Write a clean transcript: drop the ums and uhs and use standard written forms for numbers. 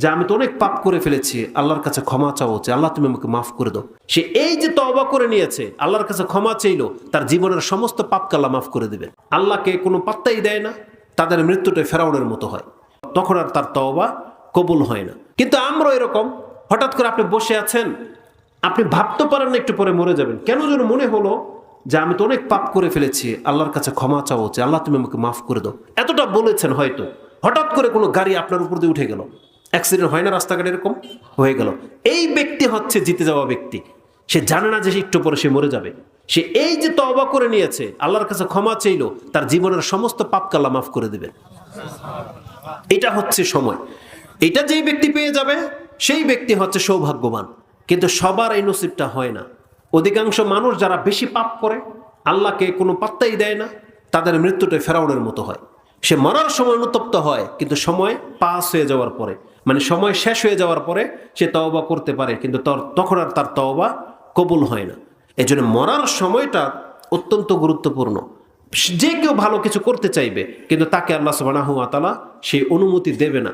যে আমি তো অনেক পাপ করে ফেলেছি, আল্লাহর কাছে ক্ষমা চাওয়া উচিত, আল্লাহ তুমি আমাকে মাফ করে দাও। সে এই যে তওবা করে নিয়েছে, আল্লাহর কাছে ক্ষমা চাইলো, তার জীবনের সমস্ত পাপকে আল্লাহ মাফ করে দেবেন। আল্লাহকে কোনো পাত্তাই দেয় না, তাদের মৃত্যুটা ফেরাউনের মতো হয়, তখন আর তার তওবা কবুল হয় না। কিন্তু আমরা এরকম, হঠাৎ করে আপনি বসে আছেন, আপনি ভাবতে পারেন না একটু পরে মরে যাবেন, কেন যেন মনে হলো যে আমি তো অনেক পাপ করে ফেলেছি, আল্লাহর কাছে ক্ষমা চাওয়া উচিত, আল্লাহ তুমি আমাকে মাফ করে দাও। এতটা বলেছেন হয়তো, হঠাৎ করে কোনো গাড়ি আপনার উপর দিয়ে উঠে গেল, অ্যাক্সিডেন্ট হয় না রাস্তাঘাটে, এরকম হয়ে গেল। এই ব্যক্তি হচ্ছে জিতে যাওয়া ব্যক্তি। সে জানে না যে একটু পরে সে মরে যাবে। সে এই যে তওবা করে নিয়েছে, আল্লাহর কাছে ক্ষমা চাইলো, তার জীবনের সমস্ত পাপকে আল্লাহ মাফ করে দেবেন। এটা হচ্ছে সময়। এটা যেই ব্যক্তি পেয়ে যাবে সেই ব্যক্তি হচ্ছে সৌভাগ্যবান। কিন্তু সবার এই নসিবটা হয় না। অধিকাংশ মানুষ যারা বেশি পাপ করে, আল্লাহকে কোনো পাত্তাই দেয় না, তাদের মৃত্যুটা ফেরাউনের মতো হয়। সে মরার সময় অনুতপ্ত হয়, কিন্তু সময় পাস হয়ে যাওয়ার পরে, মানে সময় শেষ হয়ে যাওয়ার পরে সে তওবা করতে পারে, কিন্তু তখন আর তার তওবা কবুল হয় না। এই জন্য মরার সময়টা অত্যন্ত গুরুত্বপূর্ণ। যে কেউ ভালো কিছু করতে চাইবে, কিন্তু তাকে আল্লাহ সুবহানাহু ওয়া তাআলা সেই অনুমতি দেবে না।